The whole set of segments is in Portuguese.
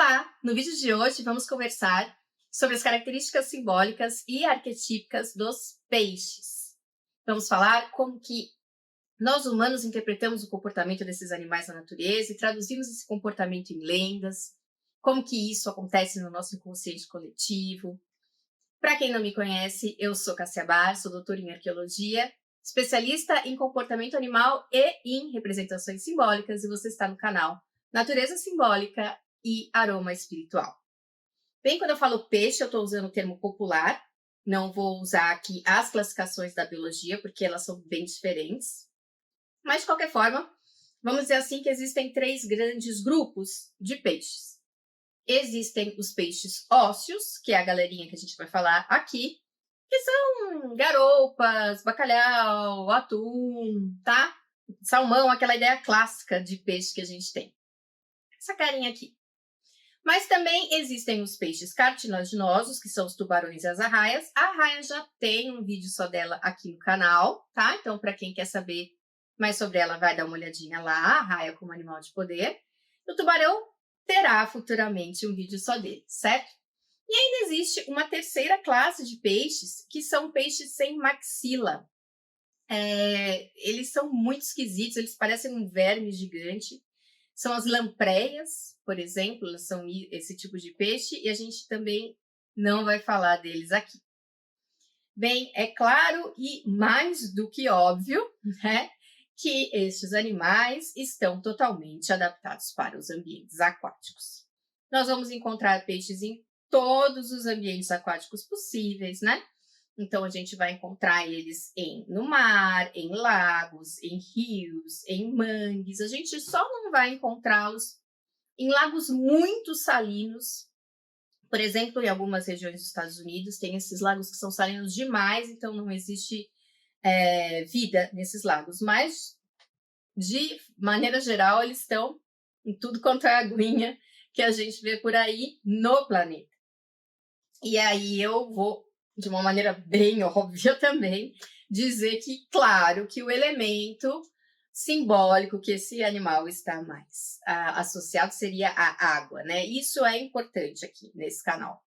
Olá! No vídeo de hoje vamos conversar sobre as características simbólicas e arquetípicas dos peixes. Vamos falar como que nós humanos interpretamos o comportamento desses animais na natureza e traduzimos esse comportamento em lendas, como que isso acontece no nosso inconsciente coletivo. Para quem não me conhece, eu sou Cássia Bar, sou doutora em arqueologia, especialista em comportamento animal e em representações simbólicas, e você está no canal Natureza Simbólica e Aroma Espiritual. Bem, quando eu falo peixe, eu estou usando o termo popular, não vou usar aqui as classificações da biologia, porque elas são bem diferentes. Mas, de qualquer forma, vamos dizer assim que existem três grandes grupos de peixes. Existem os peixes ósseos, que é a galerinha que a gente vai falar aqui, que são garoupas, bacalhau, atum, tá? Salmão, aquela ideia clássica de peixe que a gente tem. Essa carinha aqui. Mas também existem os peixes cartilaginosos, que são os tubarões e as arraias. A arraia já tem um vídeo só dela aqui no canal, tá? Então, para quem quer saber mais sobre ela, vai dar uma olhadinha lá, a arraia como animal de poder. O tubarão terá futuramente um vídeo só dele, certo? E ainda existe uma terceira classe de peixes, que são peixes sem maxila. Eles são muito esquisitos, eles parecem um verme gigante. São as lampreias, por exemplo, elas são esse tipo de peixe, e a gente também não vai falar deles aqui. Bem, é claro e mais do que óbvio, né, que estes animais estão totalmente adaptados para os ambientes aquáticos. Nós vamos encontrar peixes em todos os ambientes aquáticos possíveis, né? Então, a gente vai encontrar eles no mar, em lagos, em rios, em mangues. A gente só não vai encontrá-los em lagos muito salinos. Por exemplo, em algumas regiões dos Estados Unidos, tem esses lagos que são salinos demais, então não existe vida nesses lagos. Mas, de maneira geral, eles estão em tudo quanto é aguinha que a gente vê por aí no planeta. E aí eu vou, de uma maneira bem óbvia também, dizer que, claro, que o elemento simbólico que esse animal está mais associado seria a água, né? Isso é importante aqui nesse canal.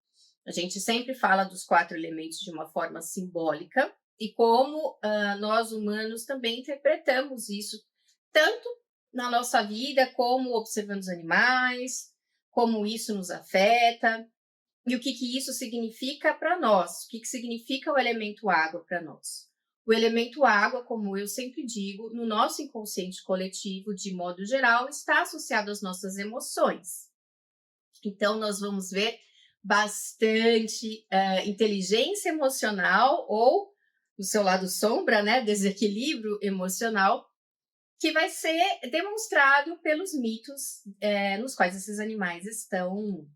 A gente sempre fala dos 4 elementos de uma forma simbólica e como nós humanos também interpretamos isso, tanto na nossa vida, como observando os animais, como isso nos afeta. E o que isso significa para nós? O que significa o elemento água para nós? O elemento água, como eu sempre digo, no nosso inconsciente coletivo, de modo geral, está associado às nossas emoções. Então, nós vamos ver bastante inteligência emocional ou, no seu lado sombra, né, desequilíbrio emocional, que vai ser demonstrado pelos mitos nos quais esses animais estão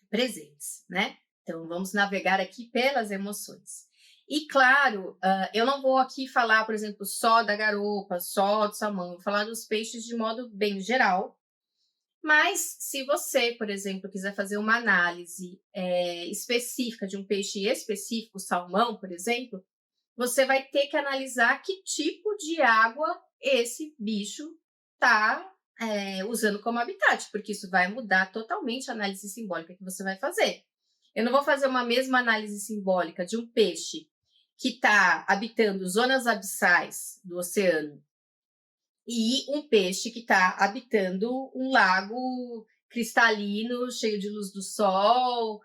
presentes, né? Então, vamos navegar aqui pelas emoções. E, claro, eu não vou aqui falar, por exemplo, só da garoupa, só do salmão, vou falar dos peixes de modo bem geral. Mas, se você, por exemplo, quiser fazer uma análise específica de um peixe específico, salmão, por exemplo, você vai ter que analisar que tipo de água esse bicho está usando como habitat, porque isso vai mudar totalmente a análise simbólica que você vai fazer. Eu não vou fazer uma mesma análise simbólica de um peixe que está habitando zonas abissais do oceano e um peixe que está habitando um lago cristalino, cheio de luz do sol.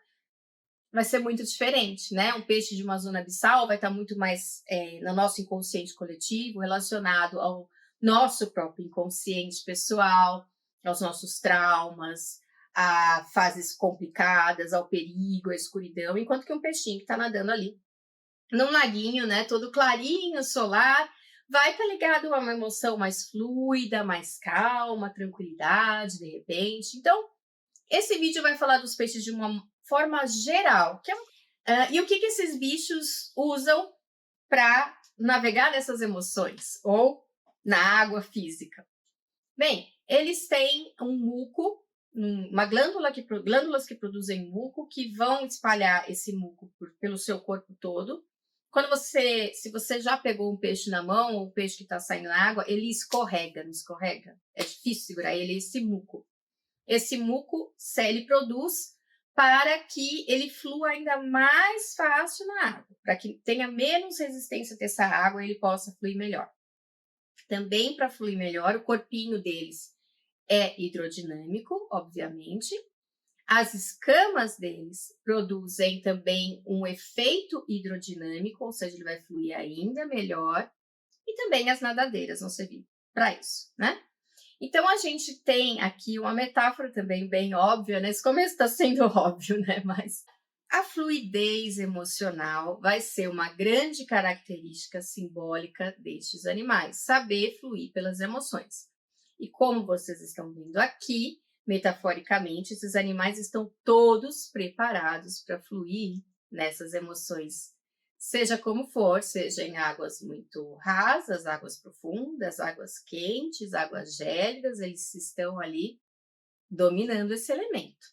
Vai ser muito diferente, né? Um peixe de uma zona abissal vai estar muito mais no nosso inconsciente coletivo, relacionado ao nosso próprio inconsciente pessoal, aos nossos traumas, a fases complicadas, ao perigo, à escuridão, enquanto que um peixinho que está nadando ali num laguinho, né, todo clarinho, solar, vai estar ligado a uma emoção mais fluida, mais calma, tranquilidade, de repente. Então, esse vídeo vai falar dos peixes de uma forma geral. E o que esses bichos usam para navegar nessas emoções ou na água física? Bem, eles têm um muco, glândulas que produzem muco, que vão espalhar esse muco pelo seu corpo todo. Se você já pegou um peixe na mão, ou um peixe que está saindo na água, ele escorrega, não escorrega? É difícil segurar ele, esse muco. esse muco ele produz para que ele flua ainda mais fácil na água, para que tenha menos resistência a essa água e ele possa fluir melhor. Também para fluir melhor, o corpinho deles é hidrodinâmico, obviamente. As escamas deles produzem também um efeito hidrodinâmico, ou seja, ele vai fluir ainda melhor. E também as nadadeiras vão servir para isso, né? Então, a gente tem aqui uma metáfora também bem óbvia, né? Esse começo está sendo óbvio, né? Mas a fluidez emocional vai ser uma grande característica simbólica destes animais, saber fluir pelas emoções. E como vocês estão vendo aqui, metaforicamente, esses animais estão todos preparados para fluir nessas emoções, seja como for, seja em águas muito rasas, águas profundas, águas quentes, águas gélidas, eles estão ali dominando esse elemento.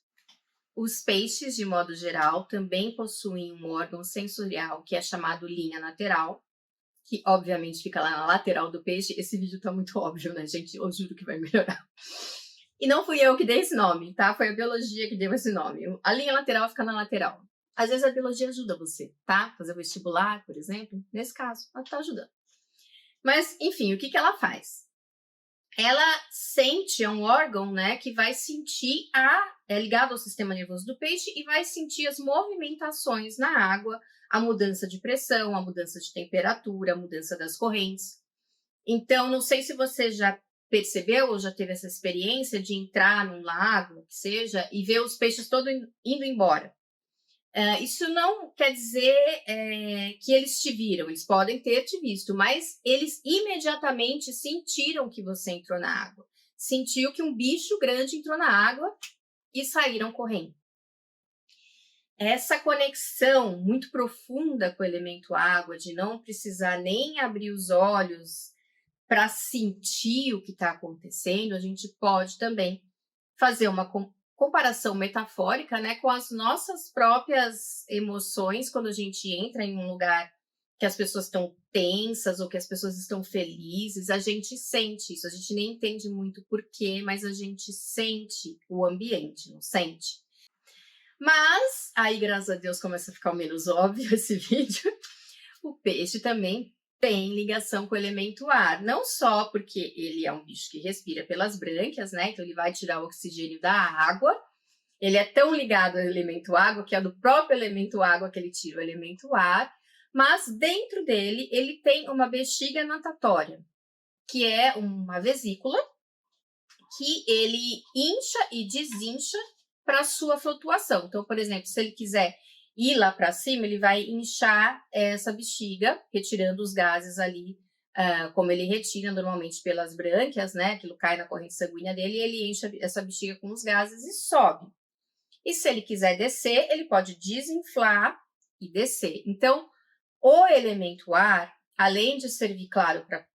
Os peixes, de modo geral, também possuem um órgão sensorial que é chamado linha lateral, que obviamente fica lá na lateral do peixe. Esse vídeo está muito óbvio, né, gente? Eu juro que vai melhorar. E não fui eu que dei esse nome, tá? Foi a biologia que deu esse nome. A linha lateral fica na lateral. Às vezes a biologia ajuda você, tá? Fazer vestibular, por exemplo. Nesse caso, ela tá ajudando. Mas, enfim, o que ela faz? Ela sente, é um órgão, né, que vai sentir é ligado ao sistema nervoso do peixe e vai sentir as movimentações na água, a mudança de pressão, a mudança de temperatura, a mudança das correntes. Então, não sei se você já percebeu ou já teve essa experiência de entrar num lago, que seja, e ver os peixes todos indo embora. Isso não quer dizer que eles te viram, eles podem ter te visto, mas eles imediatamente sentiram que você entrou na água. Sentiu que um bicho grande entrou na água e saíram correndo. Essa conexão muito profunda com o elemento água, de não precisar nem abrir os olhos para sentir o que está acontecendo, a gente pode também fazer uma comparação metafórica, né, com as nossas próprias emoções quando a gente entra em um lugar que as pessoas estão tensas ou que as pessoas estão felizes. A gente sente isso, a gente nem entende muito porquê, mas a gente sente o ambiente, não sente? Mas, aí, graças a Deus, começa a ficar menos óbvio esse vídeo. O peixe também tem ligação com o elemento ar, não só porque ele é um bicho que respira pelas brânquias, né? Então ele vai tirar o oxigênio da água. Ele é tão ligado ao elemento água que é do próprio elemento água que ele tira o elemento ar, mas dentro dele ele tem uma bexiga natatória, que é uma vesícula que ele incha e desincha para sua flutuação. Então, por exemplo, se ele quiser ir lá para cima, ele vai inchar essa bexiga, retirando os gases ali, como ele retira normalmente pelas brânquias, né? Aquilo cai na corrente sanguínea dele e ele enche essa bexiga com os gases e sobe. E se ele quiser descer, ele pode desinflar e descer. Então, o elemento ar, além de servir, claro, para a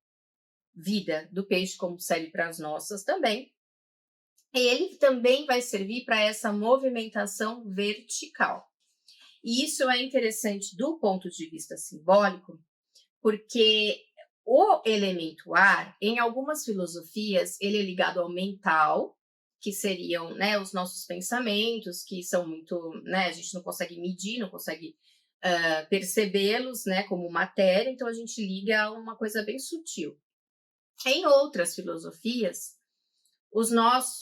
vida do peixe, como serve para as nossas também, ele também vai servir para essa movimentação vertical. E isso é interessante do ponto de vista simbólico, porque o elemento ar, em algumas filosofias, ele é ligado ao mental, que seriam, né, os nossos pensamentos, que são muito, né, a gente não consegue medir, não consegue percebê-los, né, como matéria, então a gente liga a uma coisa bem sutil. Em outras filosofias,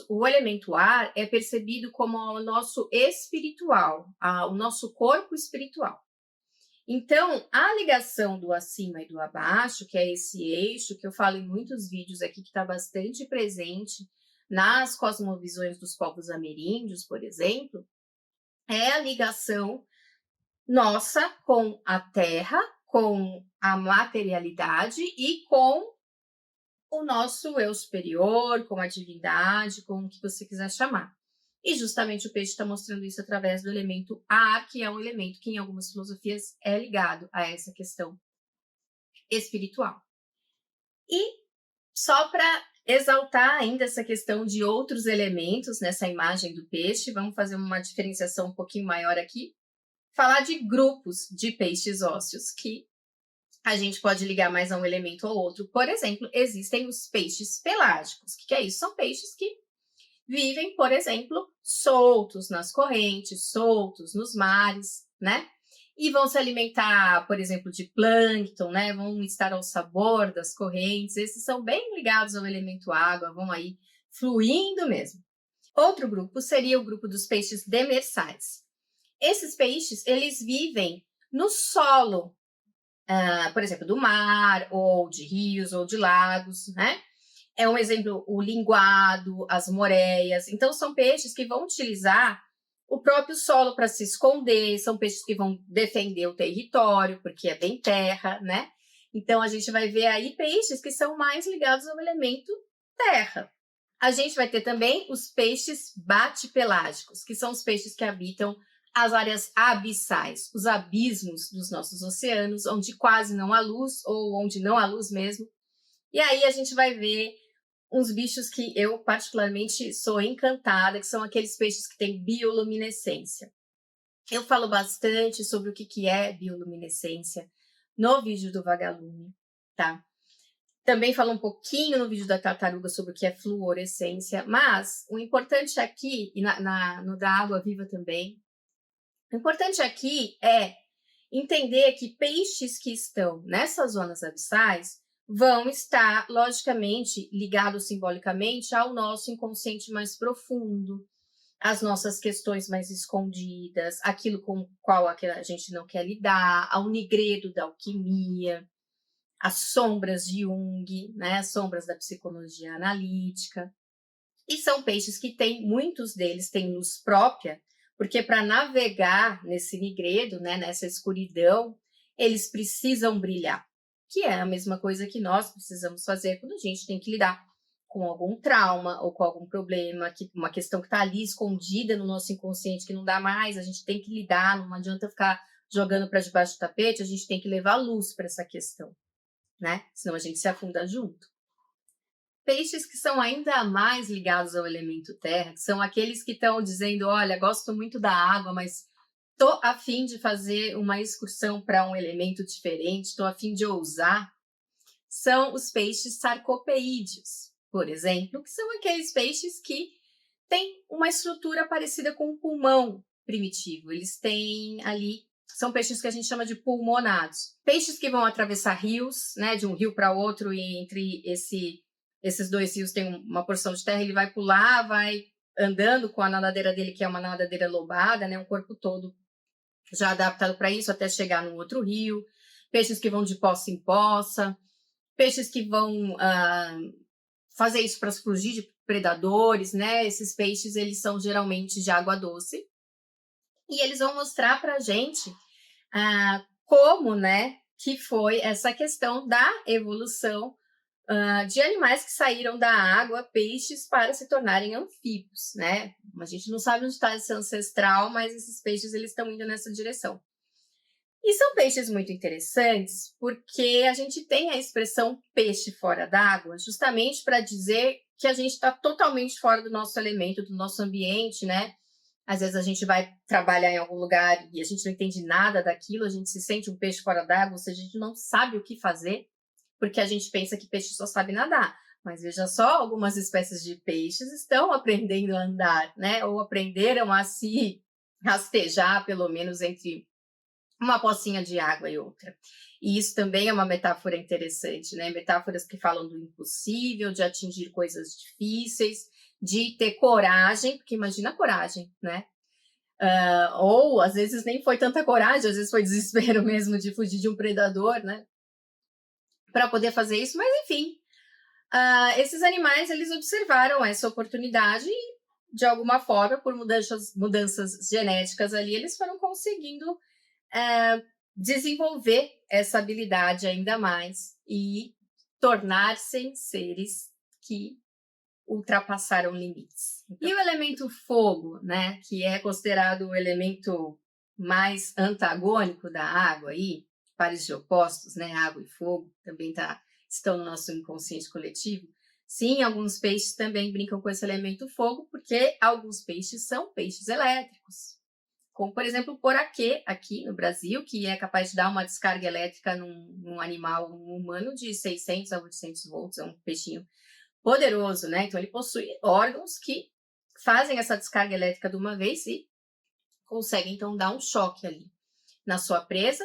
o elemento ar é percebido como o nosso espiritual, o nosso corpo espiritual. Então, a ligação do acima e do abaixo, que é esse eixo que eu falo em muitos vídeos aqui, que está bastante presente nas cosmovisões dos povos ameríndios, por exemplo, é a ligação nossa com a terra, com a materialidade e com o nosso eu superior, com a divindade, com o que você quiser chamar. E justamente o peixe está mostrando isso através do elemento ar, que é um elemento que em algumas filosofias é ligado a essa questão espiritual. E só para exaltar ainda essa questão de outros elementos nessa imagem do peixe, vamos fazer uma diferenciação um pouquinho maior aqui, falar de grupos de peixes ósseos, que a gente pode ligar mais a um elemento ou outro. Por exemplo, existem os peixes pelágicos. O que é isso? São peixes que vivem, por exemplo, soltos nas correntes, soltos nos mares, né? E vão se alimentar, por exemplo, de plâncton, né? Vão estar ao sabor das correntes. Esses são bem ligados ao elemento água, vão aí fluindo mesmo. Outro grupo seria o grupo dos peixes demersais. Esses peixes, eles vivem no solo, por exemplo, do mar, ou de rios, ou de lagos, né? É um exemplo o linguado, as moreias. Então, são peixes que vão utilizar o próprio solo para se esconder, são peixes que vão defender o território, porque é bem terra, né? Então, a gente vai ver aí peixes que são mais ligados ao elemento terra. A gente vai ter também os peixes bate-pelágicos, que são os peixes que habitam as áreas abissais, os abismos dos nossos oceanos, onde quase não há luz, ou onde não há luz mesmo. E aí a gente vai ver uns bichos que eu particularmente sou encantada, que são aqueles peixes que têm bioluminescência. Eu falo bastante sobre o que é bioluminescência no vídeo do Vagalume, tá? Também falo um pouquinho no vídeo da tartaruga sobre o que é fluorescência, mas o importante aqui, e no da água viva também, o importante aqui é entender que peixes que estão nessas zonas abissais vão estar, logicamente, ligados simbolicamente ao nosso inconsciente mais profundo, às nossas questões mais escondidas, aquilo com o qual a gente não quer lidar, ao nigredo da alquimia, as sombras de Jung, né, as sombras da psicologia analítica. E são peixes que muitos deles têm luz própria, porque para navegar nesse nigredo, né, nessa escuridão, eles precisam brilhar, que é a mesma coisa que nós precisamos fazer quando a gente tem que lidar com algum trauma ou com algum problema, uma questão que está ali escondida no nosso inconsciente, que não dá mais, a gente tem que lidar, não adianta ficar jogando para debaixo do tapete, a gente tem que levar luz para essa questão, né? Senão a gente se afunda junto. Peixes que são ainda mais ligados ao elemento terra, que são aqueles que estão dizendo, olha, gosto muito da água, mas tô a fim de fazer uma excursão para um elemento diferente, tô a fim de ousar, são os peixes sarcopeídeos, por exemplo, que são aqueles peixes que têm uma estrutura parecida com um pulmão primitivo. Eles têm ali, são peixes que a gente chama de pulmonados. Peixes que vão atravessar rios, né, de um rio para outro, e entre esses dois rios tem uma porção de terra, ele vai pular, vai andando com a nadadeira dele, que é uma nadadeira lobada, né, um corpo todo já adaptado para isso, até chegar no outro rio. Peixes que vão de poça em poça, peixes que vão fazer isso para fugir de predadores, né? Esses peixes, eles são geralmente de água doce. E eles vão mostrar para a gente como, né, que foi essa questão da evolução de animais que saíram da água, peixes, para se tornarem anfíbios, né? A gente não sabe onde está esse ancestral, mas esses peixes, eles estão indo nessa direção. E são peixes muito interessantes porque a gente tem a expressão peixe fora d'água justamente para dizer que a gente está totalmente fora do nosso elemento, do nosso ambiente, né? Às vezes a gente vai trabalhar em algum lugar e a gente não entende nada daquilo, a gente se sente um peixe fora d'água, ou seja, a gente não sabe o que fazer, porque a gente pensa que peixe só sabe nadar. Mas veja só, algumas espécies de peixes estão aprendendo a andar, né? Ou aprenderam a se rastejar, pelo menos entre uma pocinha de água e outra. E isso também é uma metáfora interessante, né? Metáforas que falam do impossível, de atingir coisas difíceis, de ter coragem, porque imagina a coragem, né? Ou às vezes nem foi tanta coragem, às vezes foi desespero mesmo de fugir de um predador, né? Para poder fazer isso, mas enfim. Esses animais, eles observaram essa oportunidade e, de alguma forma, por mudanças genéticas ali, eles foram conseguindo desenvolver essa habilidade ainda mais e tornar-se seres que ultrapassaram limites. Então, e o elemento fogo, né, que é considerado o elemento mais antagônico da água aí, pares de opostos, né, água e fogo, também estão no nosso inconsciente coletivo. Sim, alguns peixes também brincam com esse elemento fogo, porque alguns peixes são peixes elétricos. Como, por exemplo, o poraquê, aqui no Brasil, que é capaz de dar uma descarga elétrica num animal humano de 600 a 800 volts, é um peixinho poderoso, né? Então, ele possui órgãos que fazem essa descarga elétrica de uma vez e conseguem, então, dar um choque ali na sua presa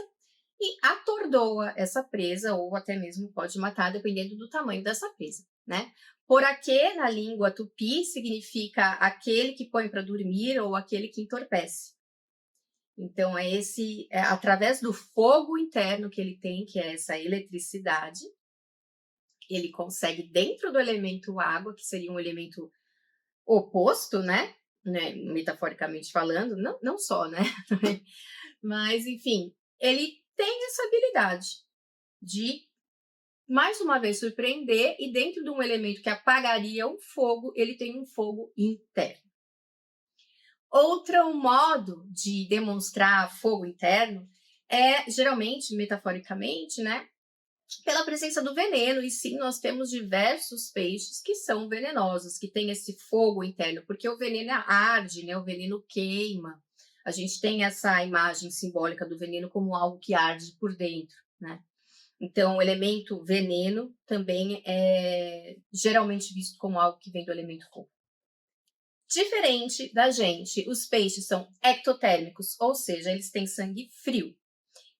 e atordoa essa presa, ou até mesmo pode matar, dependendo do tamanho dessa presa, né? Poraquê, na língua tupi, significa aquele que põe para dormir ou aquele que entorpece. Então, através do fogo interno que ele tem, que é essa eletricidade, ele consegue, dentro do elemento água, que seria um elemento oposto, né? Metaforicamente falando, não só, né? Mas, enfim, ele tem essa habilidade de, mais uma vez, surpreender, e dentro de um elemento que apagaria o fogo, ele tem um fogo interno. Outro modo de demonstrar fogo interno é, geralmente, metaforicamente, né, pela presença do veneno. E sim, nós temos diversos peixes que são venenosos, que têm esse fogo interno, porque o veneno arde, né, o veneno queima. A gente tem essa imagem simbólica do veneno como algo que arde por dentro, né? Então, o elemento veneno também é geralmente visto como algo que vem do elemento fogo. Diferente da gente, os peixes são ectotérmicos, ou seja, eles têm sangue frio.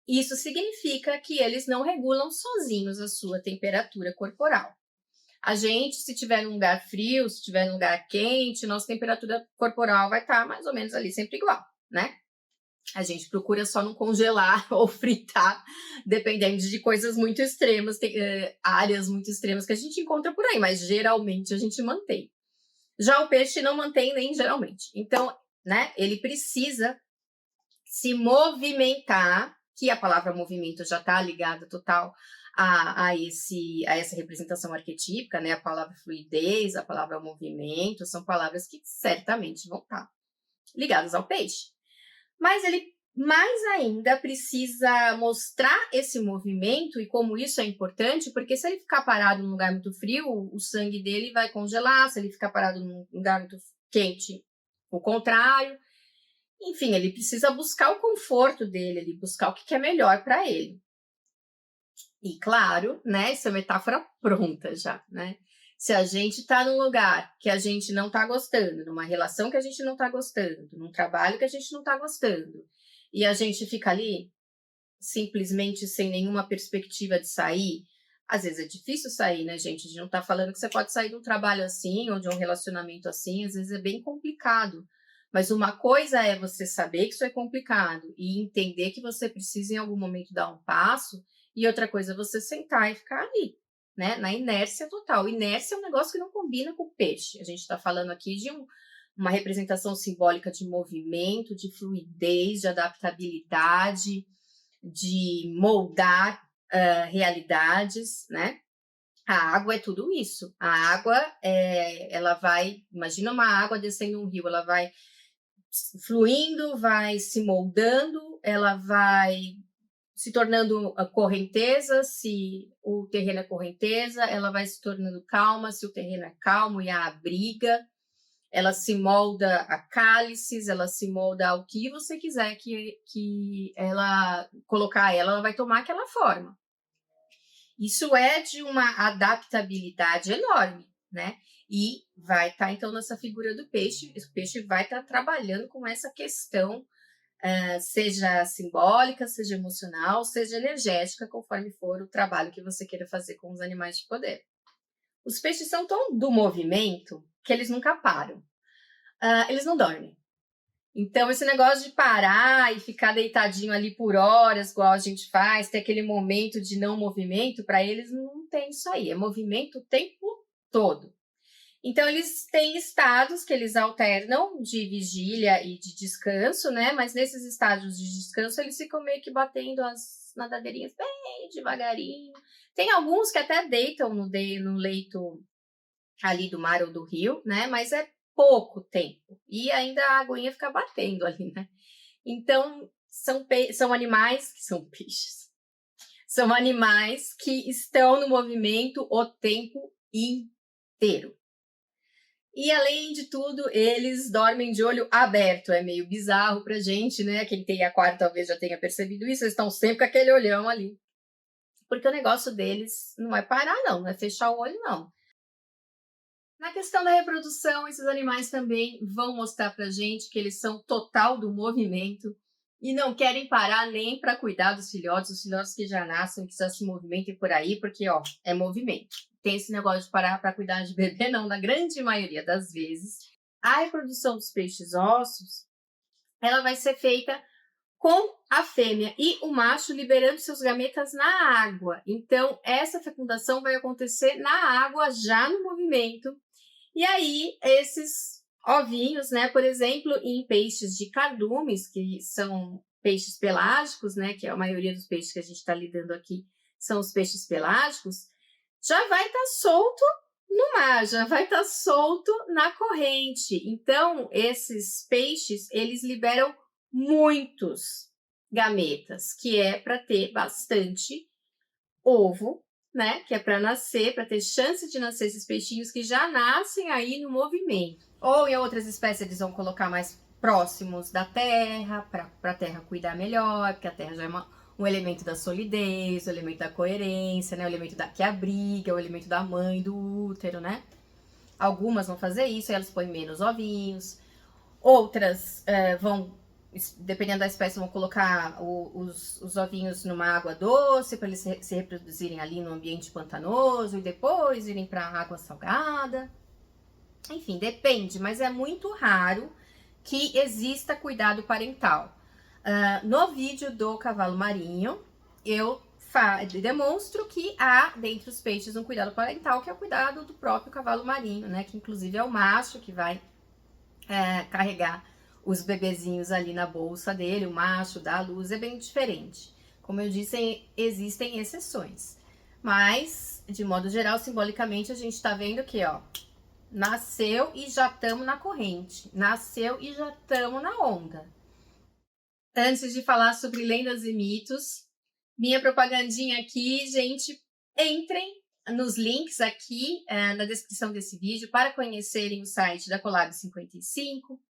Isso significa que eles não regulam sozinhos a sua temperatura corporal. A gente, se tiver num lugar frio, se tiver num lugar quente, nossa temperatura corporal vai estar mais ou menos ali sempre igual, né? A gente procura só não congelar ou fritar, dependendo de coisas muito extremas, áreas muito extremas que a gente encontra por aí, mas geralmente a gente mantém. Já o peixe não mantém nem geralmente. Então, né, ele precisa se movimentar, que a palavra movimento já está ligada total a essa representação arquetípica, né? A palavra fluidez, a palavra movimento, são palavras que certamente vão estar ligadas ao peixe. Mas ele mais ainda precisa mostrar esse movimento, e como isso é importante, porque se ele ficar parado num lugar muito frio, o sangue dele vai congelar. Se ele ficar parado num lugar muito quente, o contrário. Enfim, ele precisa buscar o conforto dele, ele buscar o que é melhor para ele. E claro, né, isso é metáfora pronta já, né? Se a gente está num lugar que a gente não está gostando, numa relação que a gente não está gostando, num trabalho que a gente não está gostando, e a gente fica ali simplesmente sem nenhuma perspectiva de sair, às vezes é difícil sair, né, gente? A gente não está falando que você pode sair de um trabalho assim, ou de um relacionamento assim, às vezes é bem complicado. Mas uma coisa é você saber que isso é complicado e entender que você precisa em algum momento dar um passo, e outra coisa é você sentar e ficar ali, né? Na inércia total. Inércia é um negócio que não combina com o peixe. A gente está falando aqui de uma representação simbólica de movimento, de fluidez, de adaptabilidade, de moldar realidades, né? A água é tudo isso. A água, ela vai... Imagina uma água descendo um rio, ela vai fluindo, vai se moldando, ela vai se tornando correnteza, se o terreno é correnteza, ela vai se tornando calma, se o terreno é calmo e a abriga, ela se molda a cálices, ela se molda ao que você quiser que ela colocar ela vai tomar aquela forma. Isso é de uma adaptabilidade enorme, né? E vai estar, então, nessa figura do peixe. O peixe vai estar trabalhando com essa questão, seja simbólica, seja emocional, seja energética, conforme for o trabalho que você queira fazer com os animais de poder. Os peixes são tão do movimento que eles nunca param. Eles não dormem. Então, esse negócio de parar e ficar deitadinho ali por horas, igual a gente faz, ter aquele momento de não movimento, para eles não tem isso aí. É movimento o tempo todo. Então, eles têm estados que eles alternam de vigília e de descanso, né? Mas nesses estágios de descanso, eles ficam meio que batendo as nadadeirinhas bem devagarinho. Tem alguns que até deitam no leito ali do mar ou do rio, né? Mas é pouco tempo. E ainda a aguinha fica batendo ali, né? Então, são animais que são peixes. São animais que estão no movimento o tempo inteiro. E, além de tudo, eles dormem de olho aberto. É meio bizarro pra gente, né? Quem tem aquário talvez já tenha percebido isso. Eles estão sempre com aquele olhão ali. Porque o negócio deles não é parar, não é fechar o olho, não. Na questão da reprodução, esses animais também vão mostrar pra gente que eles são total do movimento e não querem parar nem para cuidar dos filhotes, os filhotes que já nascem, que já se movimentem por aí, porque, ó, é movimento. Tem esse negócio de parar para cuidar de bebê, não, na grande maioria das vezes. A reprodução dos peixes ossos, ela vai ser feita com a fêmea e o macho liberando seus gametas na água. Então, essa fecundação vai acontecer na água, já no movimento. E aí, esses ovinhos, né, por exemplo, em peixes de cardumes, que são peixes pelágicos, né, que é a maioria dos peixes que a gente está lidando aqui são os peixes pelágicos, já vai estar solto no mar, já vai estar solto na corrente. Então, esses peixes, eles liberam muitos gametas, que é para ter bastante ovo, né? Que é para nascer, para ter chance de nascer esses peixinhos que já nascem aí no movimento. Ou em outras espécies eles vão colocar mais próximos da terra, para a terra cuidar melhor, porque a terra já é um elemento da solidez, o elemento da coerência, né? O elemento que abriga, o elemento da mãe, do útero, né? Algumas vão fazer isso, aí elas põem menos ovinhos. Outras vão, dependendo da espécie, vão colocar os ovinhos numa água doce para eles se reproduzirem ali no ambiente pantanoso e depois irem para a água salgada. Enfim, depende, mas é muito raro que exista cuidado parental. No vídeo do cavalo marinho, eu demonstro que há, dentre os peixes, um cuidado parental, que é o cuidado do próprio cavalo marinho, né? Que inclusive é o macho que vai carregar os bebezinhos ali na bolsa dele, o macho dá a luz, é bem diferente. Como eu disse, existem exceções. Mas, de modo geral, simbolicamente, a gente tá vendo que, ó, nasceu e já estamos na corrente. Nasceu e já estamos na onda. Antes de falar sobre lendas e mitos, minha propagandinha aqui, gente, entrem nos links aqui na descrição desse vídeo para conhecerem o site da Collab 55,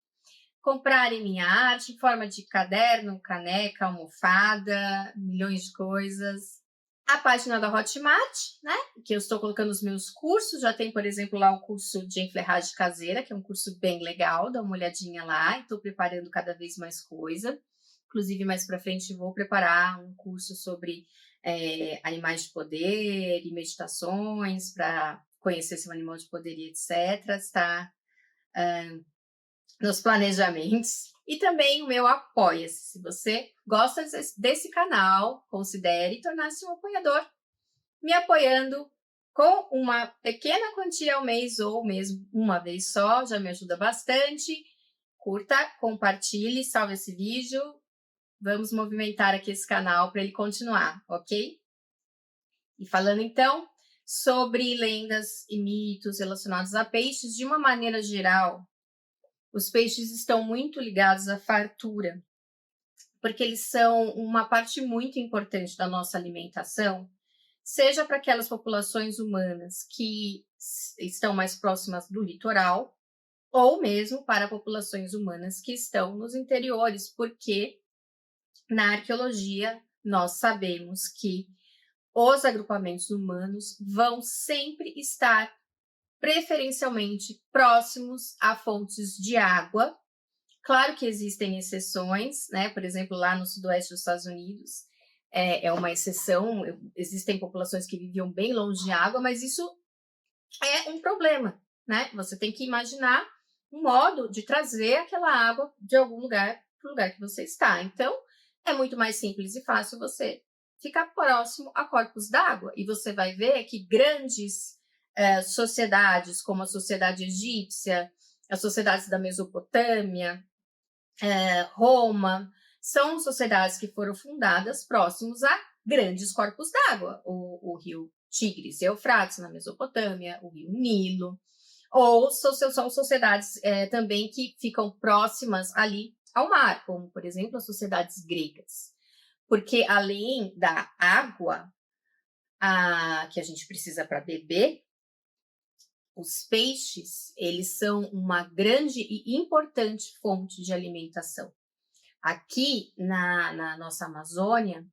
comprarem minha arte em forma de caderno, caneca, almofada, milhões de coisas. A página da Hotmart, né? Que eu estou colocando os meus cursos. Já tem, por exemplo, lá o curso de enferragem caseira, que é um curso bem legal. Dá uma olhadinha lá. Estou preparando cada vez mais coisa. Inclusive, mais para frente, vou preparar um curso sobre animais de poder e meditações para conhecer seu animal de poder e etc. Está nos planejamentos. E também o meu Apoia-se. Se você gosta desse canal, considere tornar-se um apoiador, me apoiando com uma pequena quantia ao mês ou mesmo uma vez só, já me ajuda bastante. Curta, compartilhe, salve esse vídeo. Vamos movimentar aqui esse canal para ele continuar, ok? E falando então sobre lendas e mitos relacionados a peixes, de uma maneira geral, os peixes estão muito ligados à fartura, porque eles são uma parte muito importante da nossa alimentação, seja para aquelas populações humanas que estão mais próximas do litoral, ou mesmo para populações humanas que estão nos interiores, porque na arqueologia nós sabemos que os agrupamentos humanos vão sempre estar preferencialmente próximos a fontes de água. Claro que existem exceções, né? Por exemplo, lá no sudoeste dos Estados Unidos é uma exceção, existem populações que viviam bem longe de água, mas isso é um problema, né? Você tem que imaginar um modo de trazer aquela água de algum lugar para o lugar que você está. Então, é muito mais simples e fácil você ficar próximo a corpos d'água. E você vai ver que grandes sociedades, como a sociedade egípcia, as sociedades da Mesopotâmia, Roma, são sociedades que foram fundadas próximos a grandes corpos d'água. O rio Tigres e Eufrates, na Mesopotâmia, o rio Nilo. Ou são sociedades também que ficam próximas ali ao mar, como, por exemplo, as sociedades gregas. Porque além da água que a gente precisa para beber, os peixes, eles são uma grande e importante fonte de alimentação. Aqui na nossa Amazônia,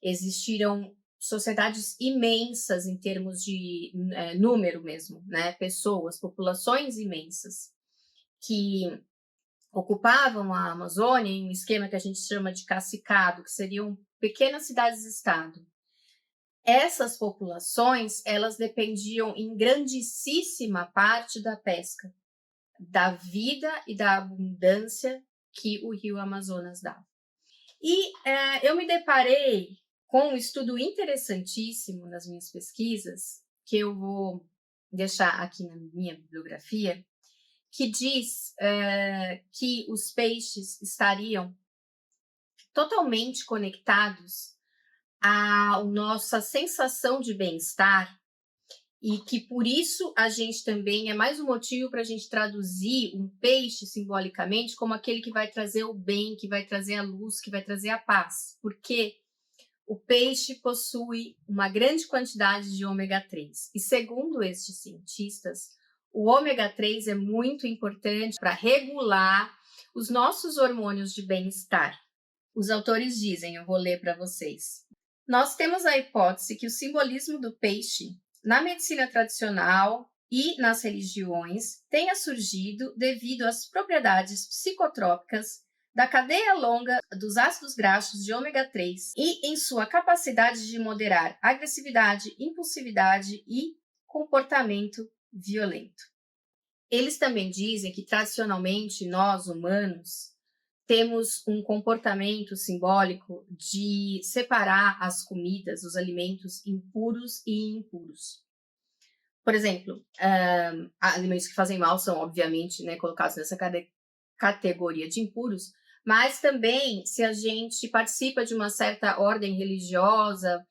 existiram sociedades imensas em termos de número mesmo, né? Pessoas, populações imensas que ocupavam a Amazônia em um esquema que a gente chama de cacicado, que seriam pequenas cidades-estado. Essas populações, elas dependiam em grandíssima parte da pesca, da vida e da abundância que o rio Amazonas dava. E eu me deparei com um estudo interessantíssimo nas minhas pesquisas, que eu vou deixar aqui na minha bibliografia, que diz que os peixes estariam totalmente conectados à nossa sensação de bem-estar e que por isso a gente também é mais um motivo para a gente traduzir um peixe simbolicamente como aquele que vai trazer o bem, que vai trazer a luz, que vai trazer a paz, porque o peixe possui uma grande quantidade de ômega 3 e segundo estes cientistas, o ômega 3 é muito importante para regular os nossos hormônios de bem-estar. Os autores dizem, eu vou ler para vocês. Nós temos a hipótese que o simbolismo do peixe na medicina tradicional e nas religiões tenha surgido devido às propriedades psicotrópicas da cadeia longa dos ácidos graxos de ômega 3 e em sua capacidade de moderar agressividade, impulsividade e comportamento violento. Eles também dizem que tradicionalmente nós, humanos, temos um comportamento simbólico de separar as comidas, os alimentos em puros e impuros. Por exemplo, alimentos que fazem mal são, obviamente, colocados nessa categoria de impuros, mas também, se a gente participa de uma certa ordem religiosa,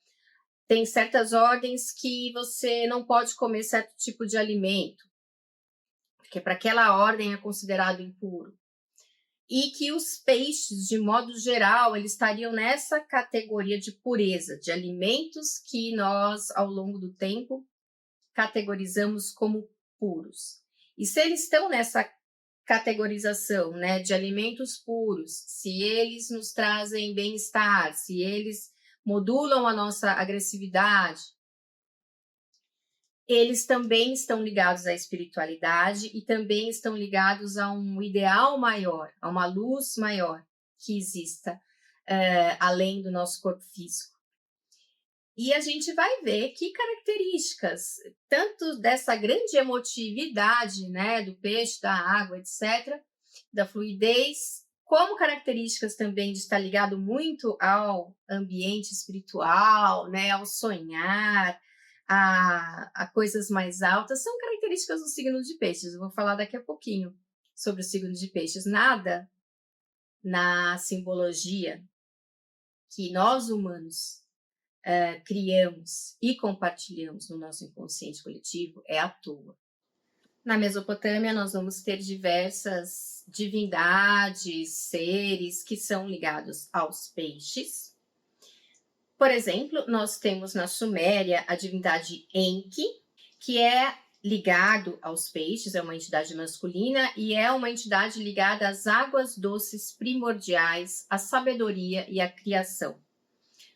tem certas ordens que você não pode comer certo tipo de alimento, porque para aquela ordem é considerado impuro. E que os peixes, de modo geral, eles estariam nessa categoria de pureza, de alimentos que nós, ao longo do tempo, categorizamos como puros. E se eles estão nessa categorização, de alimentos puros, se eles nos trazem bem-estar, se eles modulam a nossa agressividade, eles também estão ligados à espiritualidade e também estão ligados a um ideal maior, a uma luz maior que exista além do nosso corpo físico. E a gente vai ver que características, tanto dessa grande emotividade, do peixe, da água, etc., da fluidez, como características também de estar ligado muito ao ambiente espiritual, ao sonhar, a coisas mais altas, são características do signo de peixes. Eu vou falar daqui a pouquinho sobre o signo de peixes. Nada na simbologia que nós humanos criamos e compartilhamos no nosso inconsciente coletivo é à toa. Na Mesopotâmia, nós vamos ter diversas divindades, seres que são ligados aos peixes. Por exemplo, nós temos na Suméria a divindade Enki, que é ligado aos peixes, é uma entidade masculina e é uma entidade ligada às águas doces primordiais, à sabedoria e à criação.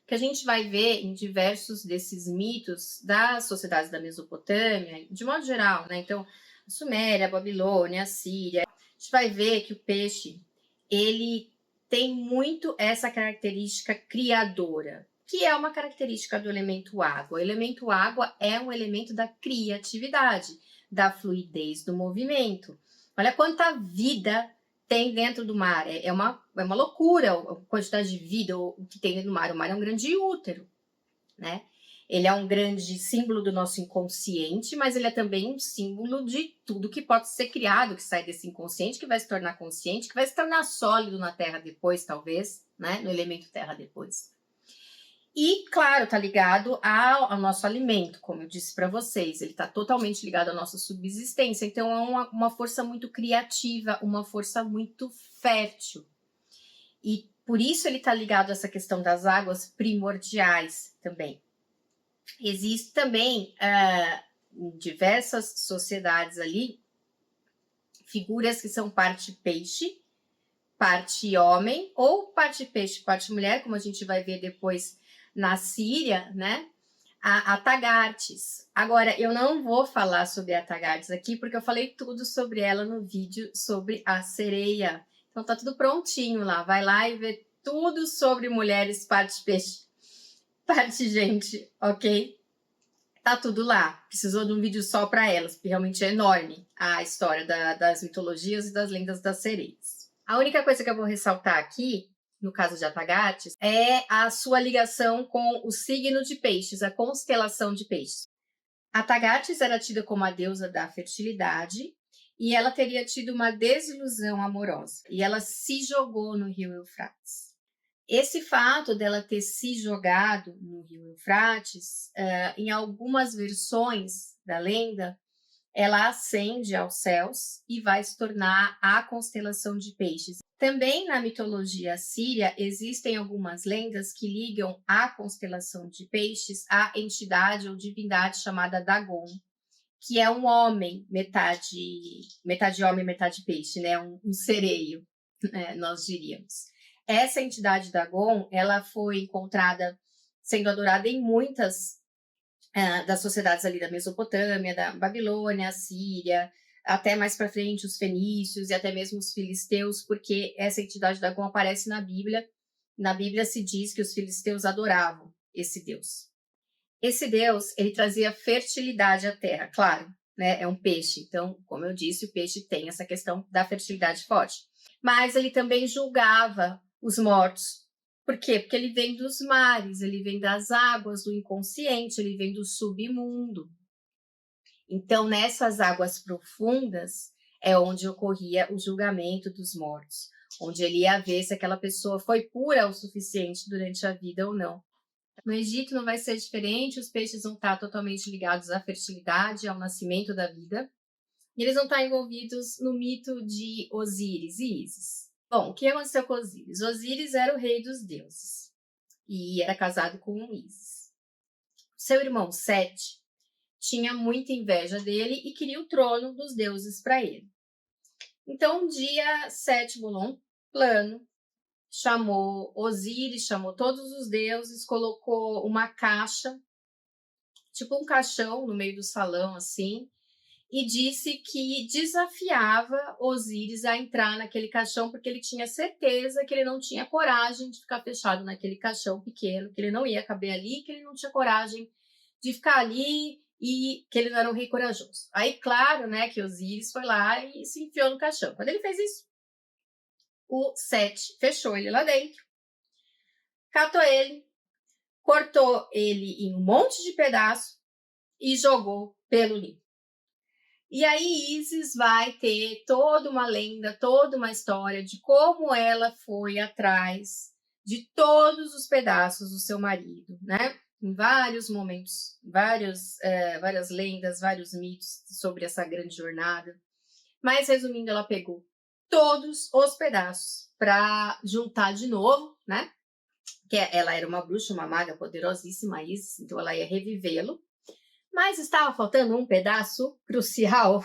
Que a gente vai ver em diversos desses mitos das sociedades da Mesopotâmia, de modo geral, Então, a Suméria, a Babilônia, a Síria, a gente vai ver que o peixe, ele tem muito essa característica criadora, que é uma característica do elemento água. O elemento água é um elemento da criatividade, da fluidez do movimento. Olha quanta vida tem dentro do mar. É uma loucura a quantidade de vida que tem dentro do mar. O mar é um grande útero, Ele é um grande símbolo do nosso inconsciente, mas ele é também um símbolo de tudo que pode ser criado, que sai desse inconsciente, que vai se tornar consciente, que vai se tornar sólido na Terra depois, talvez, no elemento Terra depois. E, claro, está ligado ao nosso alimento, como eu disse para vocês, ele está totalmente ligado à nossa subsistência, então é uma força muito criativa, uma força muito fértil. E por isso ele está ligado a essa questão das águas primordiais também. Existe também, em diversas sociedades ali, figuras que são parte peixe, parte homem, ou parte peixe, parte mulher, como a gente vai ver depois na Síria, né? A Tagartes. Agora, eu não vou falar sobre a Tagartes aqui, porque eu falei tudo sobre ela no vídeo sobre a sereia. Então tá tudo prontinho lá. Vai lá e vê tudo sobre mulheres parte peixe, parte gente, ok? Tá tudo lá. Precisou de um vídeo só para elas, porque realmente é enorme a história das mitologias e das lendas das sereias. A única coisa que eu vou ressaltar aqui, no caso de Atagartes, é a sua ligação com o signo de peixes, a constelação de peixes. Atagartes era tida como a deusa da fertilidade e ela teria tido uma desilusão amorosa e ela se jogou no rio Eufrates. Esse fato dela ter se jogado no rio Eufrates, em algumas versões da lenda, ela ascende aos céus e vai se tornar a constelação de peixes. Também na mitologia síria existem algumas lendas que ligam a constelação de peixes à entidade ou divindade chamada Dagon, que é um homem, metade homem, metade peixe, né? Um sereio, nós diríamos. Essa entidade Dagon, ela foi encontrada sendo adorada em muitas das sociedades ali da Mesopotâmia, da Babilônia, Síria, até mais para frente os fenícios e até mesmo os filisteus, porque essa entidade Dagon aparece na Bíblia. Na Bíblia se diz que os filisteus adoravam esse deus. Esse deus, ele trazia fertilidade à terra, claro, né? É um peixe, então, como eu disse, o peixe tem essa questão da fertilidade forte. Mas ele também julgava os mortos. Por quê? Porque ele vem dos mares, ele vem das águas do inconsciente, ele vem do submundo. Então, nessas águas profundas é onde ocorria o julgamento dos mortos, onde ele ia ver se aquela pessoa foi pura o suficiente durante a vida ou não. No Egito não vai ser diferente, os peixes vão estar totalmente ligados à fertilidade, ao nascimento da vida, e eles vão estar envolvidos no mito de Osíris e Ísis. Bom, o que aconteceu com Osíris? Osíris era o rei dos deuses e era casado com Ísis. Seu irmão Sete tinha muita inveja dele e queria o trono dos deuses para ele. Então, um dia, Sete bolou um plano, chamou Osíris, chamou todos os deuses, colocou uma caixa, tipo um caixão no meio do salão, assim, e disse que desafiava Osíris a entrar naquele caixão, porque ele tinha certeza que ele não tinha coragem de ficar fechado naquele caixão pequeno, que ele não ia caber ali, que ele não tinha coragem de ficar ali e que ele não era um rei corajoso. Aí, claro, né, que Osíris foi lá e se enfiou no caixão. Quando ele fez isso, o Sete fechou ele lá dentro, catou ele, cortou ele em um monte de pedaço e jogou pelo limpo. E aí Ísis vai ter toda uma lenda, toda uma história de como ela foi atrás de todos os pedaços do seu marido, né? Em vários momentos, várias lendas, vários mitos sobre essa grande jornada. Mas, resumindo, ela pegou todos os pedaços para juntar de novo, né? Que ela era uma bruxa, uma maga poderosíssima, Ísis, então ela ia revivê-lo. Mas estava faltando um pedaço crucial,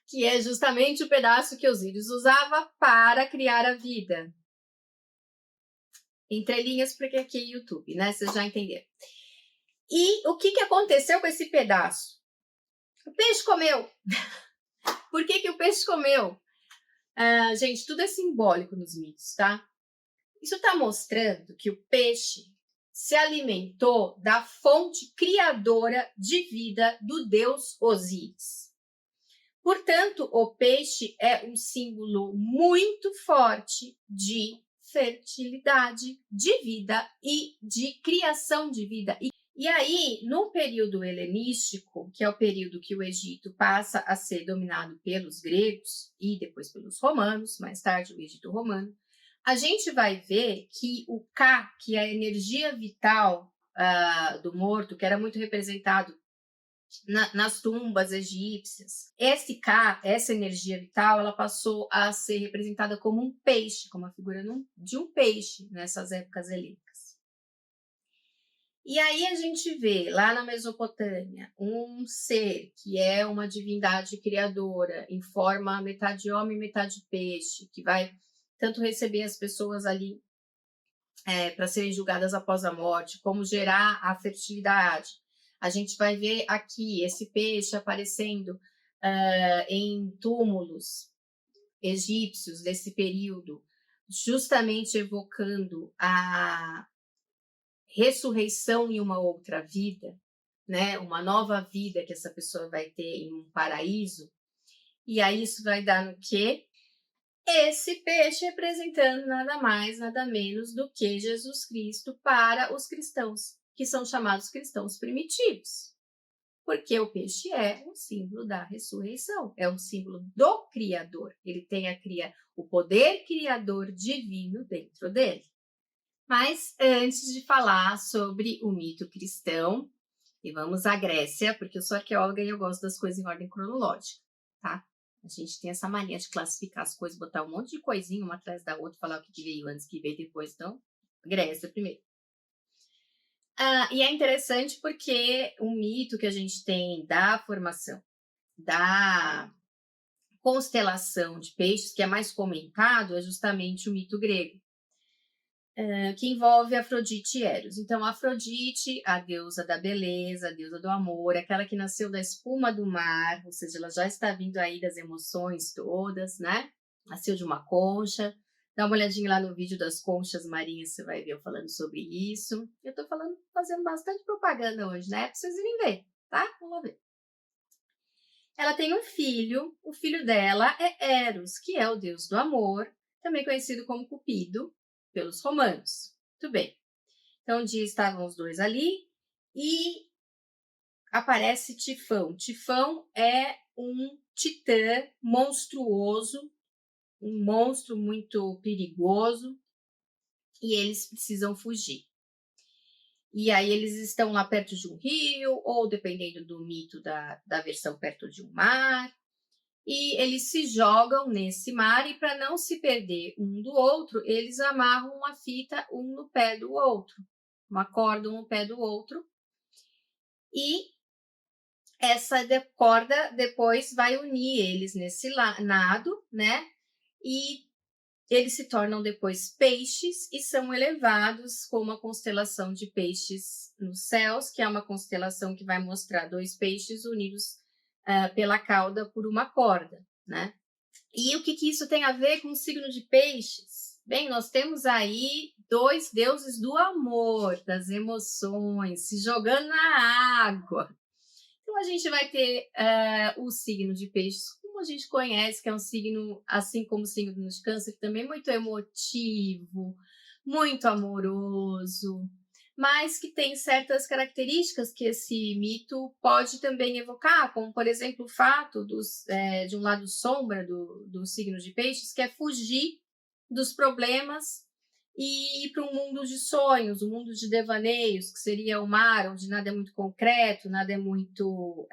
que é justamente o pedaço que Osíris usava para criar a vida. Entre linhas, porque aqui é YouTube, né? Vocês já entenderam. E o que aconteceu com esse pedaço? O peixe comeu. Por que o peixe comeu? Gente, tudo é simbólico nos mitos, tá? Isso está mostrando que o peixe se alimentou da fonte criadora de vida do deus Osíris. Portanto, o peixe é um símbolo muito forte de fertilidade, de vida e de criação de vida. E aí, no período helenístico, que é o período que o Egito passa a ser dominado pelos gregos e depois pelos romanos, mais tarde o Egito romano, a gente vai ver que o Ka, que é a energia vital do morto, que era muito representado nas tumbas egípcias, esse Ka, essa energia vital, ela passou a ser representada como um peixe, como a figura de um peixe nessas épocas helênicas. E aí a gente vê lá na Mesopotâmia um ser que é uma divindade criadora, em forma metade homem, metade peixe, que vai tanto receber as pessoas ali para serem julgadas após a morte, como gerar a fertilidade. A gente vai ver aqui esse peixe aparecendo em túmulos egípcios desse período, justamente evocando a ressurreição em uma outra vida, né? Uma nova vida que essa pessoa vai ter em um paraíso. E aí isso vai dar no quê? Esse peixe representando nada mais, nada menos do que Jesus Cristo para os cristãos, que são chamados cristãos primitivos. Porque o peixe é um símbolo da ressurreição, é um símbolo do Criador. Ele tem o poder criador divino dentro dele. Mas antes de falar sobre o mito cristão, e vamos à Grécia, porque eu sou arqueóloga e eu gosto das coisas em ordem cronológica, tá? A gente tem essa mania de classificar as coisas, botar um monte de coisinha uma atrás da outra, falar o que veio antes, o que veio depois. Então, Grécia primeiro. E é interessante porque o mito que a gente tem da formação da constelação de peixes, que é mais comentado, é justamente o mito grego, que envolve Afrodite e Eros. Então, Afrodite, a deusa da beleza, a deusa do amor, aquela que nasceu da espuma do mar, ou seja, ela já está vindo aí das emoções todas, né? Nasceu de uma concha. Dá uma olhadinha lá no vídeo das conchas marinhas, você vai ver eu falando sobre isso. Eu tô fazendo bastante propaganda hoje, né? Pra vocês irem ver, tá? Vamos ver. Ela tem um filho, o filho dela é Eros, que é o deus do amor, também conhecido como Cupido pelos romanos. Muito bem. Então, um dia estavam os dois ali e aparece Tifão. Tifão é um titã monstruoso, um monstro muito perigoso, e eles precisam fugir. E aí eles estão lá perto de um rio, ou dependendo do mito da versão, perto de um mar, e eles se jogam nesse mar, e para não se perder um do outro, eles amarram uma fita um no pé do outro, uma corda um no pé do outro, e essa corda depois vai unir eles nesse nado, né? E eles se tornam depois peixes e são elevados com uma constelação de peixes nos céus, que é uma constelação que vai mostrar dois peixes unidos pela cauda por uma corda, né? E o que isso tem a ver com o signo de peixes? Bem, nós temos aí dois deuses do amor, das emoções, se jogando na água. Então, a gente vai ter o signo de peixes, como a gente conhece, que é um signo, assim como o signo de câncer, também muito emotivo, muito amoroso, mas que tem certas características que esse mito pode também evocar, como, por exemplo, o fato de um lado sombra do signo de peixes, que é fugir dos problemas e ir para um mundo de sonhos, um mundo de devaneios, que seria o mar, onde nada é muito concreto, nada é muito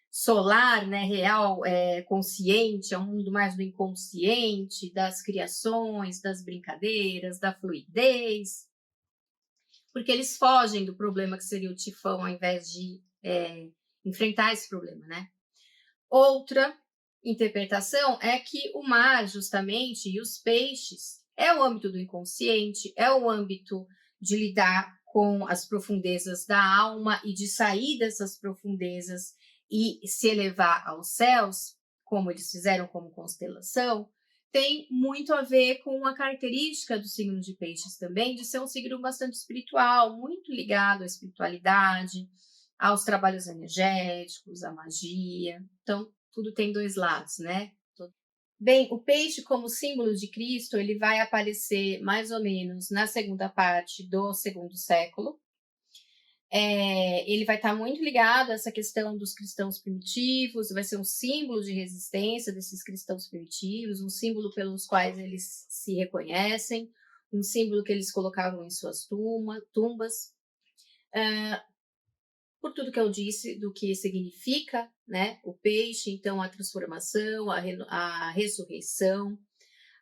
solar, né, real, consciente, é um mundo mais do inconsciente, das criações, das brincadeiras, da fluidez, porque eles fogem do problema que seria o tifão, ao invés de enfrentar esse problema, né? Outra interpretação é que o mar, justamente, e os peixes, é o âmbito do inconsciente, é o âmbito de lidar com as profundezas da alma e de sair dessas profundezas e se elevar aos céus, como eles fizeram como constelação, tem muito a ver com a característica do signo de peixes também, de ser um signo bastante espiritual, muito ligado à espiritualidade, aos trabalhos energéticos, à magia. Então, tudo tem dois lados, né? Bem, o peixe como símbolo de Cristo, ele vai aparecer mais ou menos na segunda parte do segundo século. Ele vai estar muito ligado a essa questão dos cristãos primitivos, vai ser um símbolo de resistência desses cristãos primitivos, um símbolo pelos quais eles se reconhecem, um símbolo que eles colocavam em suas tumbas. Por tudo que eu disse do que significa, né, o peixe, então a transformação, a ressurreição,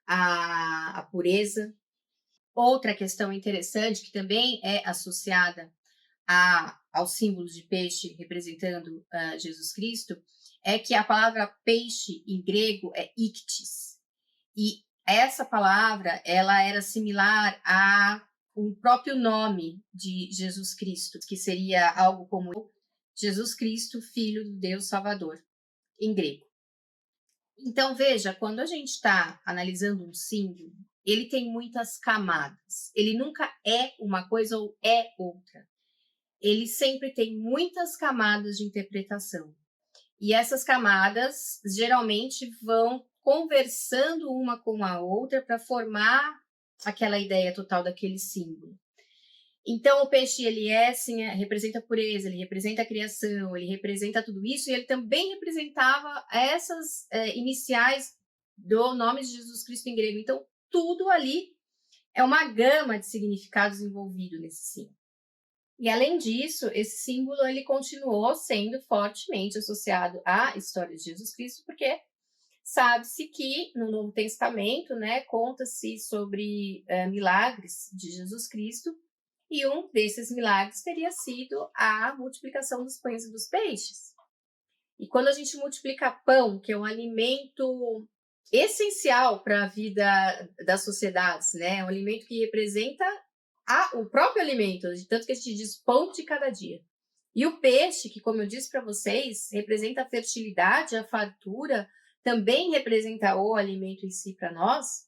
a pureza. Outra questão interessante que também é associada aos símbolos de peixe representando Jesus Cristo é que a palavra peixe em grego é ictis, e essa palavra, ela era similar a um próprio nome de Jesus Cristo, que seria algo como Jesus Cristo, Filho do Deus Salvador, em grego. Então, veja, quando a gente está analisando um símbolo, ele tem muitas camadas. Ele nunca é uma coisa ou é outra. Ele sempre tem muitas camadas de interpretação. E essas camadas geralmente vão conversando uma com a outra para formar aquela ideia total daquele símbolo. Então, o peixe, ele representa a pureza, ele representa a criação, ele representa tudo isso, e ele também representava essas iniciais do nome de Jesus Cristo em grego. Então, tudo ali é uma gama de significados envolvido nesse símbolo. E, além disso, esse símbolo ele continuou sendo fortemente associado à história de Jesus Cristo, porque sabe-se que no Novo Testamento, né, conta-se sobre milagres de Jesus Cristo, e um desses milagres teria sido a multiplicação dos pães e dos peixes. E quando a gente multiplica pão, que é um alimento essencial para a vida das sociedades, né, é um alimento que representa o próprio alimento, de tanto que a gente diz pão de cada dia. E o peixe, que como eu disse para vocês, representa a fertilidade, a fartura, também representa o alimento em si para nós.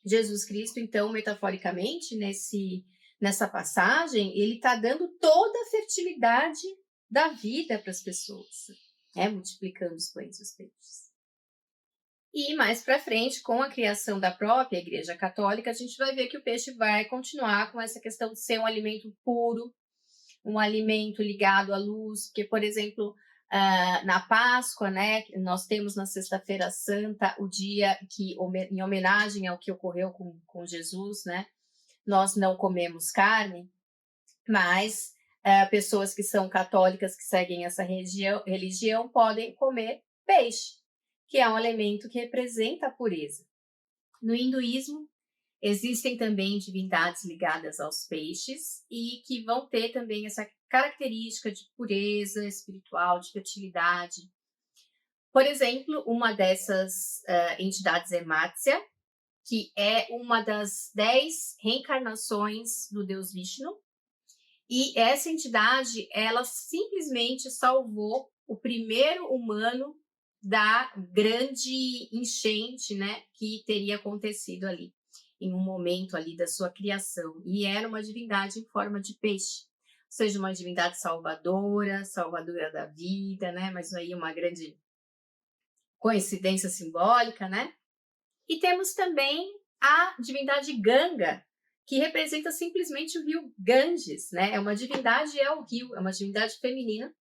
Jesus Cristo, então, metaforicamente, nessa passagem, ele está dando toda a fertilidade da vida para as pessoas, né? Multiplicando os pães e os peixes. E mais para frente, com a criação da própria Igreja Católica, a gente vai ver que o peixe vai continuar com essa questão de ser um alimento puro, um alimento ligado à luz, porque, por exemplo, na Páscoa, né, nós temos na Sexta-feira Santa o dia que, em homenagem ao que ocorreu com Jesus, né, nós não comemos carne, mas pessoas que são católicas, que seguem essa religião, podem comer peixe, que é um alimento que representa a pureza. No hinduísmo, existem também divindades ligadas aos peixes e que vão ter também essa característica de pureza espiritual, de fertilidade. Por exemplo, uma dessas entidades é Matsya, que é uma das 10 reencarnações do deus Vishnu. E essa entidade, ela simplesmente salvou o primeiro humano da grande enchente, né, que teria acontecido ali, em um momento ali da sua criação. E era uma divindade em forma de peixe, ou seja, uma divindade salvadora da vida, né, mas aí uma grande coincidência simbólica, né? E temos também a divindade Ganga, que representa simplesmente o rio Ganges, né? É uma divindade, é o rio, é uma divindade feminina,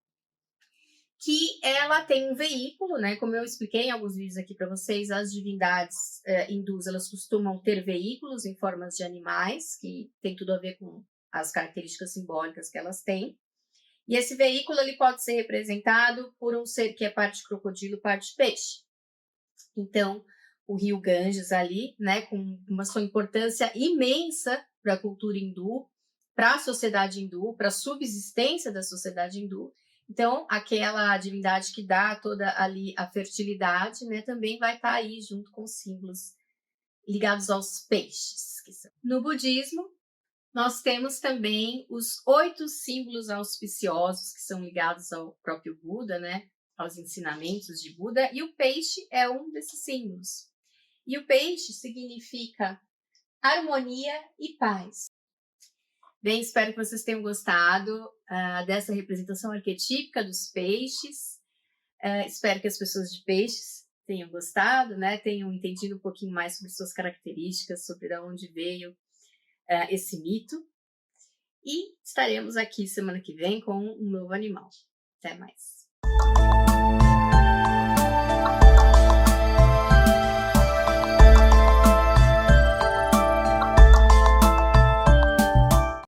que ela tem um veículo, né? Como eu expliquei em alguns vídeos aqui para vocês, as divindades hindus, elas costumam ter veículos em formas de animais, que tem tudo a ver com as características simbólicas que elas têm. E esse veículo ele pode ser representado por um ser que é parte crocodilo, parte peixe. Então, o rio Ganges ali, né, com uma sua importância imensa para a cultura hindu, para a sociedade hindu, para a subsistência da sociedade hindu. Então, aquela divindade que dá toda ali a fertilidade, né, também vai estar aí junto com símbolos ligados aos peixes. No budismo, nós temos também os 8 símbolos auspiciosos que são ligados ao próprio Buda, né, aos ensinamentos de Buda, e o peixe é um desses símbolos. E o peixe significa harmonia e paz. Bem, espero que vocês tenham gostado dessa representação arquetípica dos peixes. Espero que as pessoas de peixes tenham gostado, né? Tenham entendido um pouquinho mais sobre suas características, sobre de onde veio esse mito. E estaremos aqui semana que vem com um novo animal. Até mais.